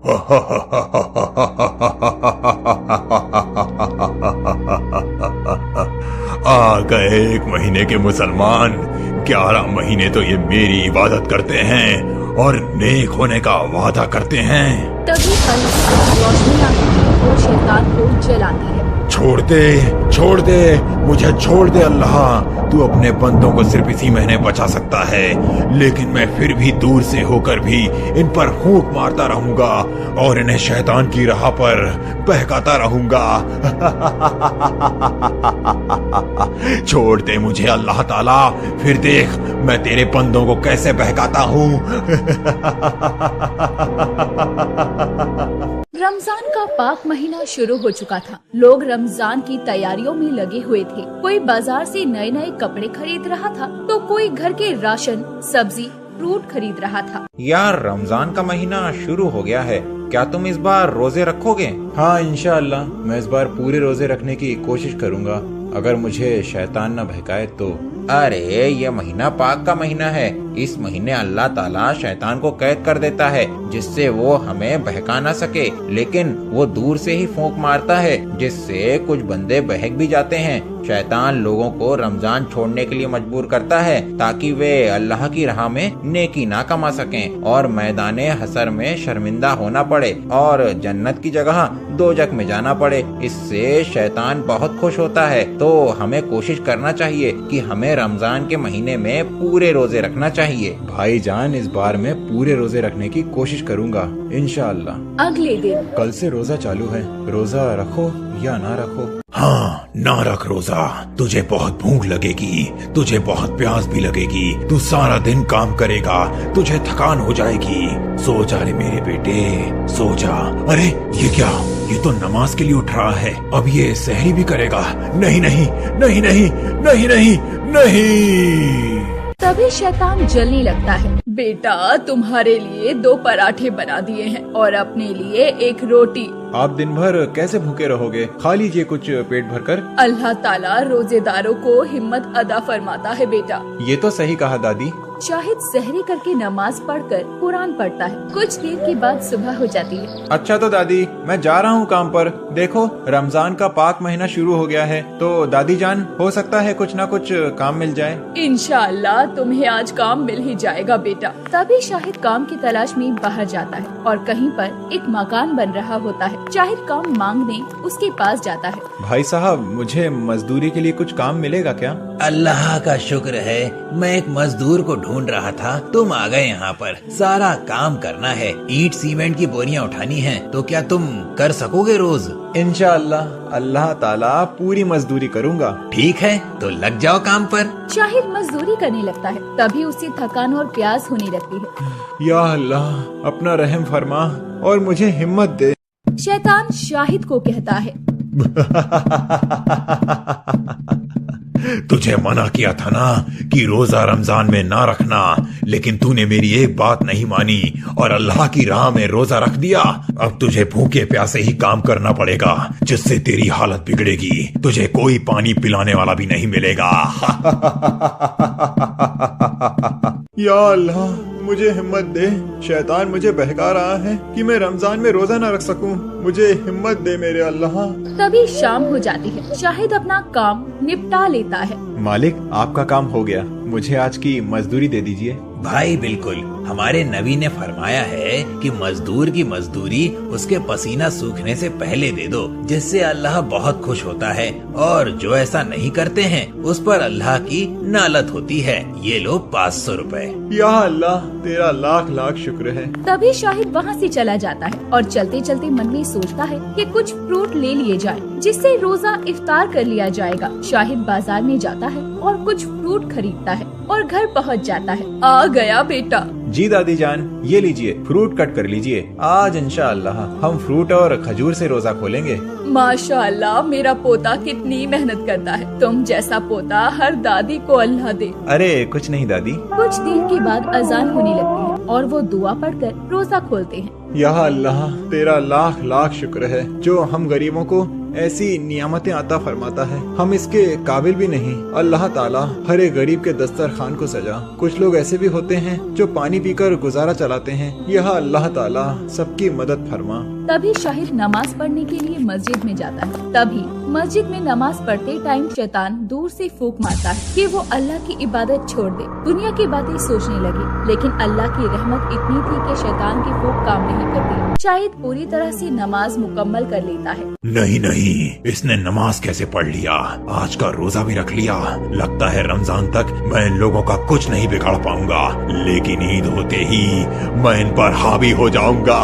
आ गए 1 महीने के मुसलमान। 11 महीने तो ये मेरी इबादत करते हैं और नेक होने का वादा करते हैं। तभी रोशनी आती है और शैतान को जलाती है। छोड़ दे, मुझे छोड़ दे अल्लाह। तू अपने बंदों को सिर्फ इसी महीने बचा सकता है, लेकिन मैं फिर भी दूर से होकर भी इन पर फूंक मारता रहूंगा और इन्हें शैतान की राह पर बहकाता रहूंगा। छोड़ दे मुझे अल्लाह ताला, फिर देख मैं तेरे बंदों को कैसे बहकाता हूँ। रमजान का पाक महीना शुरू हो चुका था। लोग रमजान की तैयारियों में लगे हुए थे। कोई बाजार से नए नए कपड़े खरीद रहा था तो कोई घर के राशन, सब्जी, फ्रूट खरीद रहा था। यार, रमजान का महीना शुरू हो गया है। क्या तुम इस बार रोजे रखोगे? हाँ, इंशाअल्लाह मैं इस बार पूरे रोजे रखने की कोशिश करूँगा, अगर मुझे शैतान न बहकाए तो। अरे, ये महीना पाक का महीना है। इस महीने अल्लाह ताला शैतान को कैद कर देता है जिससे वो हमें बहका ना सके, लेकिन वो दूर से ही फूंक मारता है जिससे कुछ बंदे बहक भी जाते हैं। शैतान लोगों को रमजान छोड़ने के लिए मजबूर करता है ताकि वे अल्लाह की राह में नेकी ना कमा सकें और मैदाने हसर में शर्मिंदा होना पड़े और जन्नत की जगह दोजक में जाना पड़े। इससे शैतान बहुत खुश होता है। तो हमें कोशिश करना चाहिए कि हमें रमजान के महीने में पूरे रोजे रखना चाहिए। भाईजान, इस बार मैं पूरे रोजे रखने की कोशिश करूंगा इंशाअल्लाह। अगले दिन कल से रोजा चालू है, रोजा रखो या ना रखो? हाँ, ना रख रोजा। तुझे बहुत भूख लगेगी, तुझे बहुत प्यास भी लगेगी। तू सारा दिन काम करेगा, तुझे थकान हो जाएगी। सो जा रे मेरे बेटे, सो जा। अरे ये क्या, ये तो नमाज के लिए उठ रहा है, अब ये सहरी भी करेगा। नहीं नहीं नहीं नहीं नहीं नहीं नहीं। तभी शैतान जलने लगता है। बेटा, तुम्हारे लिए 2 पराठे बना दिए हैं और अपने लिए 1 रोटी। आप दिन भर कैसे भूखे रहोगे? खा लीजिए कुछ पेट भरकर। अल्लाह ताला रोजेदारों को हिम्मत अदा फरमाता है बेटा। ये तो सही कहा दादी। शाहिद सहरी करके नमाज पढ़कर कुरान पढ़ता है। कुछ देर के बाद सुबह हो जाती है। अच्छा तो दादी, मैं जा रहा हूँ काम पर। देखो, रमजान का पाक महीना शुरू हो गया है, तो दादी जान, हो सकता है कुछ ना कुछ काम मिल जाए। इंशाअल्लाह तुम्हें आज काम मिल ही जाएगा बेटा। तभी शाहिद काम की तलाश में बाहर जाता है और कहीं पर एक मकान बन रहा होता है। शाहिद काम मांगने उसके पास जाता है। भाई साहब, मुझे मजदूरी के लिए कुछ काम मिलेगा क्या? अल्लाह का शुक्र है, मैं एक मजदूर को ढूंढ रहा था, तुम आ गए यहाँ पर। सारा काम करना है, ईंट सीमेंट की बोरियां उठानी हैं, तो क्या तुम कर सकोगे रोज? इंशाअल्लाह अल्लाह ताला पूरी मजदूरी करूँगा। ठीक है, तो लग जाओ काम पर। शाहिद मजदूरी करने लगता है। तभी उसे थकान और प्यास होने लगती है। या अल्लाह, अपना रहम फरमा और मुझे हिम्मत दे। शैतान शाहिद को कहता है, तुझे मना किया था ना कि रोजा रमजान में ना रखना, लेकिन तूने मेरी एक बात नहीं मानी और अल्लाह की राह में रोजा रख दिया। अब तुझे भूखे प्यासे ही काम करना पड़ेगा, जिससे तेरी हालत बिगड़ेगी। तुझे कोई पानी पिलाने वाला भी नहीं मिलेगा। या अल्लाह, मुझे हिम्मत दे। शैतान मुझे बहका रहा है कि मैं रमजान में रोजा न रख सकूं। मुझे हिम्मत दे मेरे अल्लाह। तभी शाम हो जाती है। शाहिद अपना काम निपटा लेता है। मालिक, आपका काम हो गया, मुझे आज की मजदूरी दे दीजिए। भाई बिल्कुल, हमारे नबी ने फरमाया है कि मजदूर की मजदूरी उसके पसीना सूखने से पहले दे दो, जिससे अल्लाह बहुत खुश होता है, और जो ऐसा नहीं करते हैं उस पर अल्लाह की नालत होती है। ये लो 500 रुपए। या अल्लाह, तेरा लाख लाख शुक्र है। तभी शाहिद वहाँ से चला जाता है और चलते चलते मन में सोचता है कि कुछ फ्रूट ले लिए जाएं, जिससे रोजा इफ्तार कर लिया जाएगा। शाहिद बाजार में जाता है और कुछ फ्रूट खरीदता है और घर पहुँच जाता है। आ गया बेटा। जी दादी जान, ये लीजिए, फ्रूट कट कर लीजिए। आज इंशाअल्लाह हम फ्रूट और खजूर से रोजा खोलेंगे। माशाअल्लाह, मेरा पोता कितनी मेहनत करता है। तुम जैसा पोता हर दादी को अल्लाह दे। अरे कुछ नहीं दादी। कुछ देर के बाद अजान होने लगती है और वो दुआ पढ़कर रोजा खोलते हैं। या अल्लाह, तेरा लाख लाख शुक्र है जो हम गरीबों को ऐसी नियामतें अता फरमाता है, हम इसके काबिल भी नहीं। अल्लाह ताला हर एक गरीब के दस्तरखान को सजा। कुछ लोग ऐसे भी होते हैं जो पानी पीकर गुजारा चलाते हैं। यह अल्लाह ताला सबकी मदद फरमा। तभी शाहिद नमाज पढ़ने के लिए मस्जिद में जाता है। तभी मस्जिद में नमाज पढ़ते टाइम शैतान दूर से फूंक मारता है कि वो अल्लाह की इबादत छोड़ दे, दुनिया की बातें सोचने लगे। लेकिन अल्लाह की रहमत इतनी थी कि शैतान की फूंक काम नहीं करती। शाहिद पूरी तरह से नमाज मुकम्मल कर लेता है। नहीं नहीं, इसने नमाज कैसे पढ़ लिया? आज का रोजा भी रख लिया। लगता है रमजान तक मैं इन लोगों का कुछ नहीं बिगाड़ पाऊंगा, लेकिन ईद होते ही मैं इन पर हावी हो जाऊंगा।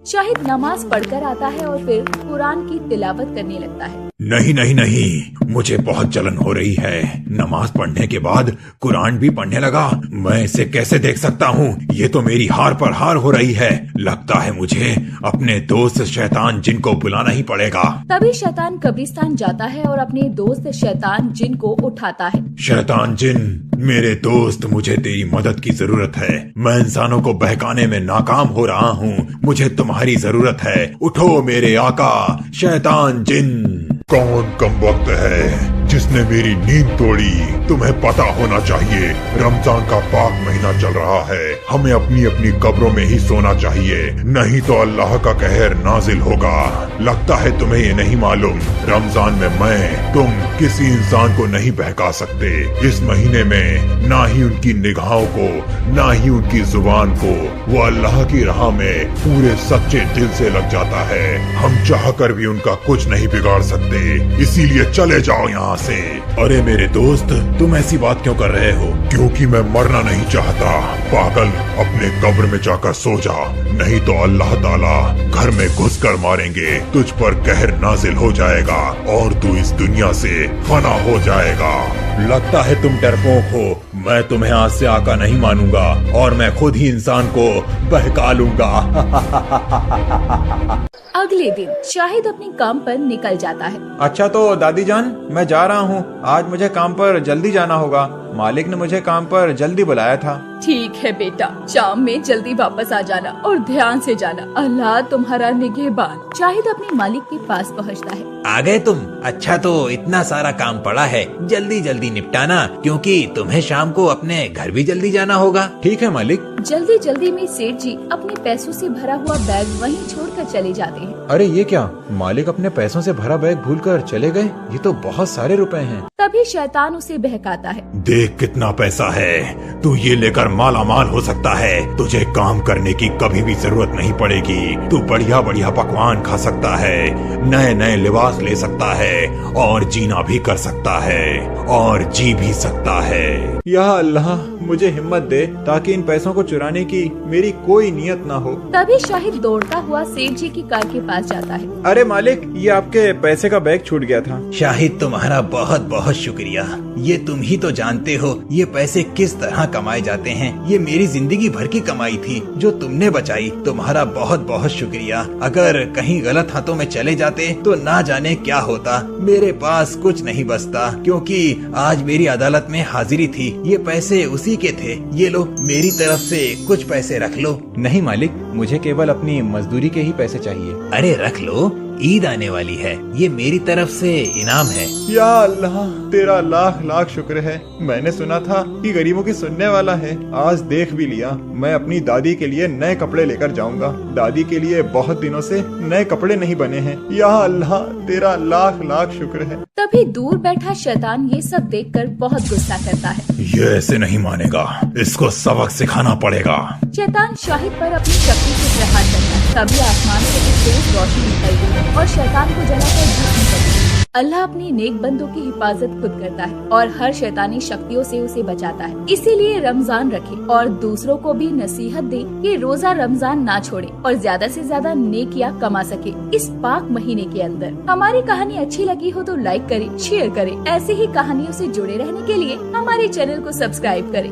शाहिद नमाज पढ़कर आता है और फिर कुरान की तिलावत करने लगता है। नहीं नहीं नहीं, मुझे बहुत जलन हो रही है। नमाज पढ़ने के बाद कुरान भी पढ़ने लगा। मैं इसे कैसे देख सकता हूँ? ये तो मेरी हार पर हार हो रही है। लगता है मुझे अपने दोस्त शैतान जिन को बुलाना ही पड़ेगा। तभी शैतान कब्रिस्तान जाता है और अपने दोस्त शैतान जिन को उठाता है। शैतान जिन, मेरे दोस्त, मुझे तेरी मदद की जरूरत है। मैं इंसानों को बहकाने में नाकाम हो रहा हूँ। मुझे तुम्हारी जरूरत है। उठो मेरे आका। शैतान जिन। कौन कमबख्त है जिसने मेरी नींद तोड़ी? तुम्हें पता होना चाहिए, रमजान का पाक महीना चल रहा है। हमें अपनी अपनी कब्रों में ही सोना चाहिए, नहीं तो अल्लाह का कहर नाजिल होगा। लगता है तुम्हें ये नहीं मालूम, रमजान में मैं, तुम किसी इंसान को नहीं बहका सकते। इस महीने में ना ही उनकी निगाहों को, ना ही उनकी जुबान को वो अल्लाह की राह में पूरे सच्चे दिल से लग जाता है। हम चाह कर भी उनका कुछ नहीं बिगाड़ सकते, इसीलिए चले जाओ यहाँ से। अरे मेरे दोस्त, तुम ऐसी बात क्यों कर रहे हो? क्योंकि मैं मरना नहीं चाहता। पागल, अपने कब्र में जाकर सो जा, नहीं तो अल्लाह ताला घर में घुसकर मारेंगे। तुझ पर कहर नाजिल हो जाएगा और तू इस दुनिया से फना हो जाएगा। लगता है तुम डरपोक हो। मैं तुम्हें आज से आका नहीं मानूंगा और मैं खुद ही इंसान को बहका लूंगा। अगले दिन शाहिद अपने काम पर निकल जाता है। अच्छा तो दादी जान, मैं जा रहा हूँ। आज मुझे काम पर जल्दी जाना होगा। मालिक ने मुझे काम पर जल्दी बुलाया था। ठीक है बेटा, शाम में जल्दी वापस आ जाना और ध्यान से जाना। अल्लाह तुम्हारा निगहबान। शाहिद अपने मालिक के पास पहुँचता है। आ गए तुम? अच्छा तो इतना सारा काम पड़ा है, जल्दी जल्दी निपटाना, क्योंकि तुम्हें शाम को अपने घर भी जल्दी जाना होगा। ठीक है मालिक। जल्दी जल्दी में सेठ जी अपने पैसों से भरा हुआ बैग वहीं छोड़कर चले जाते हैं। अरे ये क्या, मालिक अपने पैसों से भरा बैग भूलकर चले गए? ये तो बहुत सारे रुपए हैं। तभी शैतान उसे बहकाता है। देख कितना पैसा है, तू ये लेकर माला माल हो सकता है। तुझे काम करने की कभी भी जरूरत नहीं पड़ेगी। तू बढ़िया बढ़िया पकवान खा सकता है, नए नए लिबास ले सकता है और जीना भी कर सकता है और जी भी सकता है। या अल्लाह, मुझे हिम्मत दे ताकि इन पैसों को चुराने की मेरी कोई नियत ना हो। तभी शाहिद दौड़ता हुआ सेठ जी की कार के पास जाता है। अरे मालिक, ये आपके पैसे का बैग छूट गया था। शाहिद, तुम्हारा बहुत बहुत शुक्रिया। ये तुम ही तो जानते हो ये पैसे किस तरह कमाए जाते हैं। ये मेरी जिंदगी भर की कमाई थी जो तुमने बचाई। तुम्हारा बहुत बहुत शुक्रिया। अगर कहीं गलत हाथों में चले जाते तो ना जाने क्या होता। मेरे पास कुछ नहीं बचता, क्योंकि आज मेरी अदालत में हाजिरी थी। ये पैसे उसी के थे। ये लो, मेरी तरफ से कुछ पैसे रख लो। नहीं मालिक, मुझे केवल अपनी मजदूरी के ही पैसे चाहिए। अरे रख लो, ईद आने वाली है, ये मेरी तरफ से इनाम है। या अल्लाह, तेरा लाख लाख शुक्र है। मैंने सुना था कि गरीबों की सुनने वाला है, आज देख भी लिया। मैं अपनी दादी के लिए नए कपड़े लेकर जाऊंगा। दादी के लिए बहुत दिनों से नए कपड़े नहीं बने हैं। या अल्लाह, तेरा लाख लाख शुक्र है। तभी दूर बैठा शैतान ये सब देखकर बहुत गुस्सा करता है। ये ऐसे नहीं मानेगा, इसको सबक सिखाना पड़ेगा। शैतान शाहिद पर अपनी शक्ति से प्रहार करता है। तभी आसमान से एक तेज रोशनी निकल गई और शैतान को जलाकर भस्म कर दिया। अल्लाह अपनी नेक बंदों की हिफाजत खुद करता है और हर शैतानी शक्तियों से उसे बचाता है। इसीलिए रमजान रखे और दूसरों को भी नसीहत दे कि रोजा रमजान ना छोड़े और ज्यादा से ज्यादा नेकियां कमा सके इस पाक महीने के अंदर। हमारी कहानी अच्छी लगी हो तो लाइक करें, शेयर करें। ऐसे ही कहानियों से जुड़े रहने के लिए हमारे चैनल को सब्सक्राइब करें।